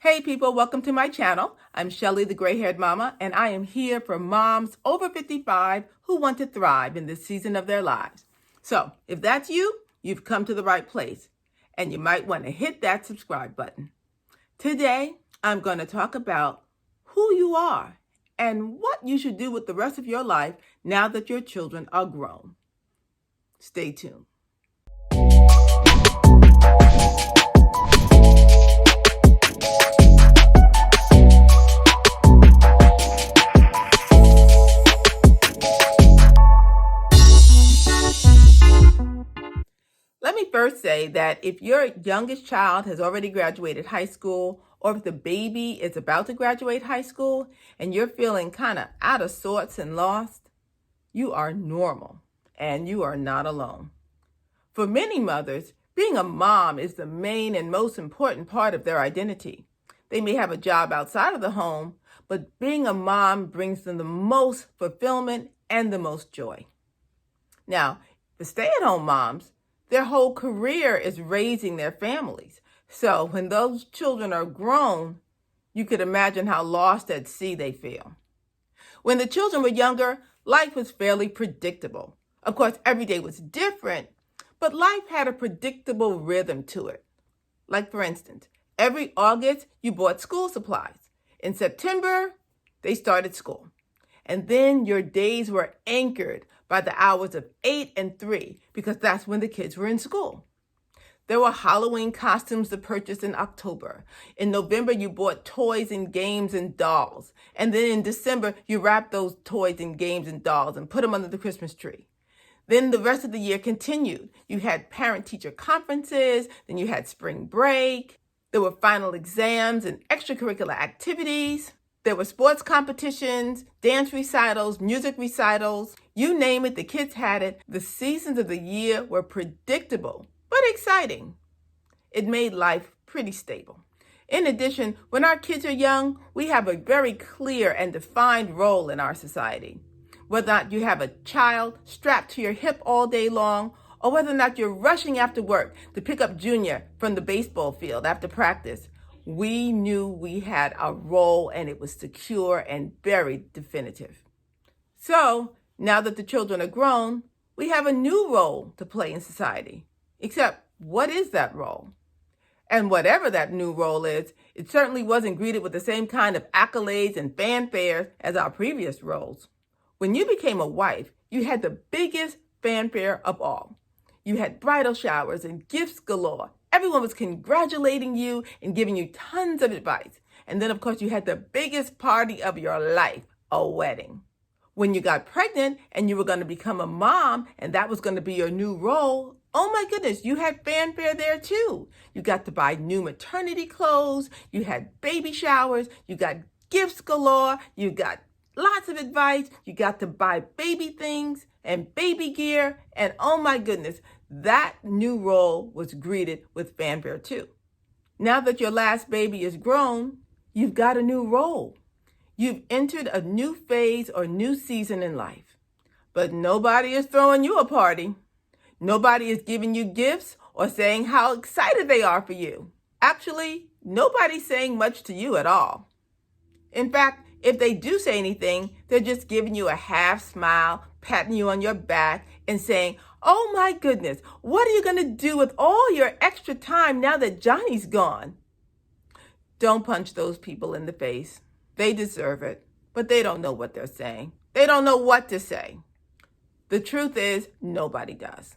Hey people, welcome to my channel. I'm Shelly, the gray-haired mama, and I am here for moms over 55 who want to thrive in this season of their lives. So if that's you, you've come to the right place, and you might want to hit that subscribe button. Today, I'm going to talk about who you are and what you should do with the rest of your life now that your children are grown. Stay tuned. Let me first say that if your youngest child has already graduated high school, or if the baby is about to graduate high school and you're feeling kind of out of sorts and lost, you are normal and you are not alone. For many mothers, being a mom is the main and most important part of their identity. They may have a job outside of the home, but being a mom brings them the most fulfillment and the most joy. Now, for stay-at-home moms, their whole career is raising their families. So when those children are grown, you could imagine how lost at sea they feel. When the children were younger, life was fairly predictable. Of course, every day was different, but life had a predictable rhythm to it. Like for instance, every August, you bought school supplies. In September, they started school. And then your days were anchored by the hours of 8 and 3 because that's when the kids were in school. There were Halloween costumes to purchase in October. In November, you bought toys and games and dolls. And then in December, you wrapped those toys and games and dolls and put them under the Christmas tree. Then the rest of the year continued. You had parent-teacher conferences, then you had spring break. There were final exams and extracurricular activities. There were sports competitions, dance recitals, music recitals. You name it, the kids had it. The seasons of the year were predictable, but exciting. It made life pretty stable. In addition, when our kids are young, we have a very clear and defined role in our society. Whether or not you have a child strapped to your hip all day long, or whether or not you're rushing after work to pick up Junior from the baseball field after practice, we knew we had a role and it was secure and very definitive. So now that the children are grown, we have a new role to play in society. Except, what is that role? And whatever that new role is, it certainly wasn't greeted with the same kind of accolades and fanfare as our previous roles. When you became a wife, you had the biggest fanfare of all. You had bridal showers and gifts galore. Everyone was congratulating you and giving you tons of advice. And then, of course, you had the biggest party of your life, a wedding. When you got pregnant and you were going to become a mom and that was going to be your new role, oh my goodness, you had fanfare there too. You got to buy new maternity clothes, you had baby showers, you got gifts galore, you got lots of advice, you got to buy baby things and baby gear, and oh my goodness, that new role was greeted with fanfare too. Now that your last baby is grown, you've got a new role. You've entered a new phase or new season in life. But nobody is throwing you a party. Nobody is giving you gifts or saying how excited they are for you. Actually, nobody's saying much to you at all. In fact, if they do say anything, they're just giving you a half smile, patting you on your back, and saying, "Oh my goodness, what are you going to do with all your extra time now that Johnny's gone?" Don't punch those people in the face. They deserve it, but they don't know what they're saying. They don't know what to say. The truth is, nobody does.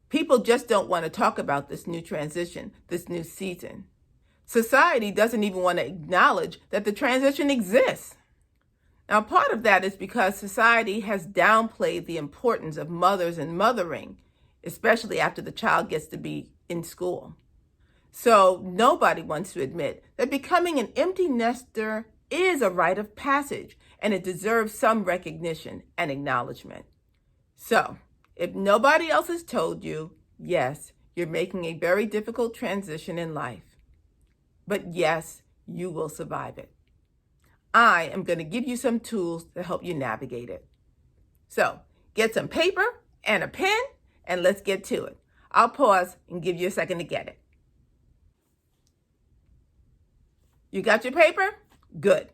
People just don't want to talk about this new transition, this new season. Society doesn't even want to acknowledge that the transition exists. Now, part of that is because society has downplayed the importance of mothers and mothering, especially after the child gets to be in school. So nobody wants to admit that becoming an empty nester is a rite of passage, and it deserves some recognition and acknowledgement. So, if nobody else has told you, yes, you're making a very difficult transition in life. But yes, you will survive it. I am going to give you some tools to help you navigate it. So, get some paper and a pen, and let's get to it. I'll pause and give you a second to get it. You got your paper? Good.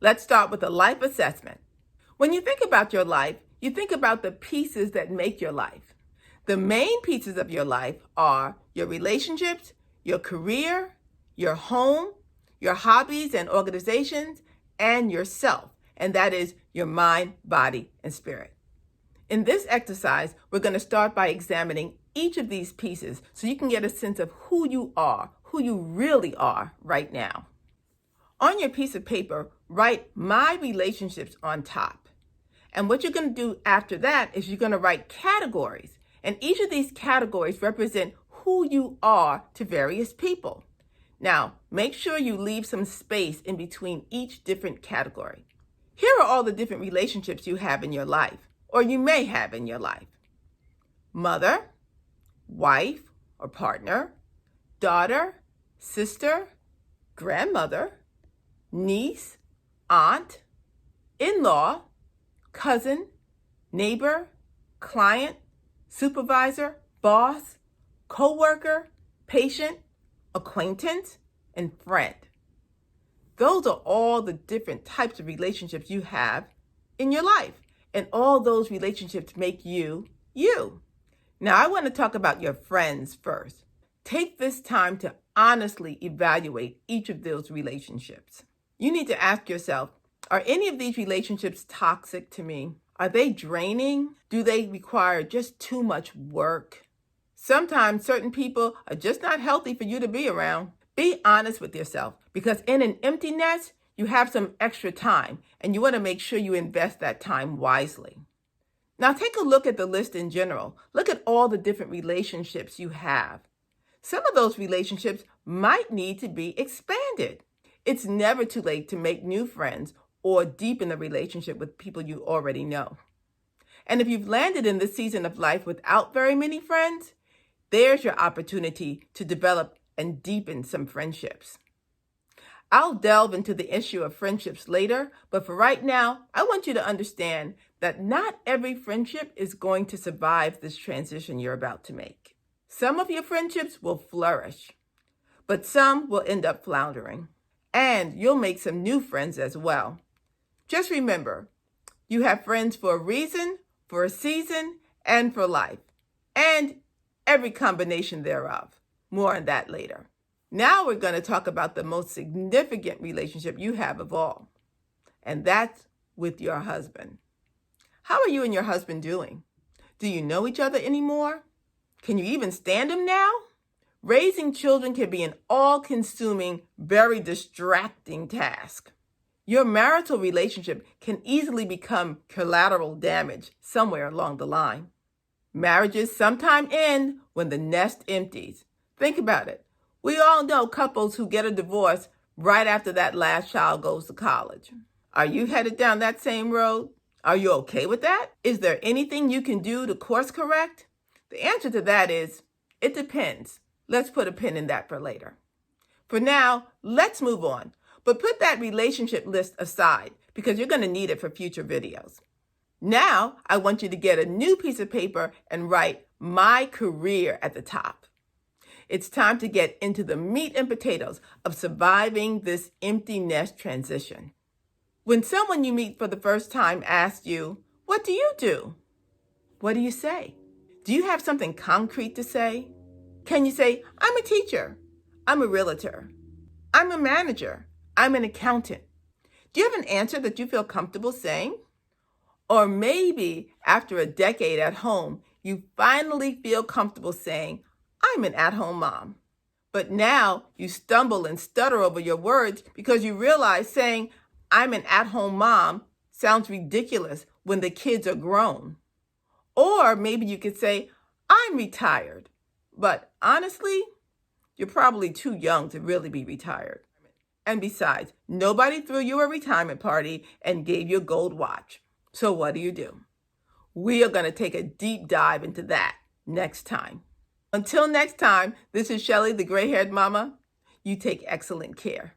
Let's start with a life assessment. When you think about your life, you think about the pieces that make your life. The main pieces of your life are your relationships, your career, your home, your hobbies and organizations, and yourself. And that is your mind, body, and spirit. In this exercise, we're going to start by examining each of these pieces so you can get a sense of who you are, who you really are right now. On your piece of paper, write my relationships on top. And what you're going to do after that is you're going to write categories. And each of these categories represent who you are to various people. Now, make sure you leave some space in between each different category. Here are all the different relationships you have in your life, or you may have in your life. Mother, wife or partner, daughter, sister, grandmother, niece, aunt, in-law, cousin, neighbor, client, supervisor, boss, co-worker, patient, acquaintance, and friend. Those are all the different types of relationships you have in your life, and all those relationships make you, you. Now, I want to talk about your friends first. Take this time to honestly evaluate each of those relationships. You need to ask yourself, are any of these relationships toxic to me? Are they draining? Do they require just too much work? Sometimes certain people are just not healthy for you to be around. Be honest with yourself, because in an empty nest, you have some extra time, and you want to make sure you invest that time wisely. Now take a look at the list in general. Look at all the different relationships you have. Some of those relationships might need to be expanded. It's never too late to make new friends or deepen a relationship with people you already know. And if you've landed in this season of life without very many friends, there's your opportunity to develop and deepen some friendships. I'll delve into the issue of friendships later, but for right now, I want you to understand that not every friendship is going to survive this transition you're about to make. Some of your friendships will flourish, but some will end up floundering. And you'll make some new friends as well. Just remember, you have friends for a reason, for a season, and for life, and every combination thereof. More on that later. Now we're going to talk about the most significant relationship you have of all, and that's with your husband. How are you and your husband doing? Do you know each other anymore? Can you even stand him now? Raising children can be an all-consuming, very distracting task. Your marital relationship can easily become collateral damage somewhere along the line. Marriages sometimes end when the nest empties. Think about it. We all know couples who get a divorce right after that last child goes to college. Are you headed down that same road? Are you okay with that? Is there anything you can do to course correct? The answer to that is, it depends. Let's put a pin in that for later. For now, let's move on. But put that relationship list aside because you're going to need it for future videos. Now, I want you to get a new piece of paper and write my career at the top. It's time to get into the meat and potatoes of surviving this empty nest transition. When someone you meet for the first time asks you, "What do you do?" What do you say? Do you have something concrete to say? Can you say, "I'm a teacher, I'm a realtor, I'm a manager, I'm an accountant"? Do you have an answer that you feel comfortable saying? Or maybe after a decade at home, you finally feel comfortable saying, "I'm an at-home mom." But now you stumble and stutter over your words because you realize saying, "I'm an at-home mom" sounds ridiculous when the kids are grown. Or maybe you could say, "I'm retired." But honestly, you're probably too young to really be retired. And besides, nobody threw you a retirement party and gave you a gold watch. So what do? We are going to take a deep dive into that next time. Until next time, this is Shelly, the gray-haired mama. You take excellent care.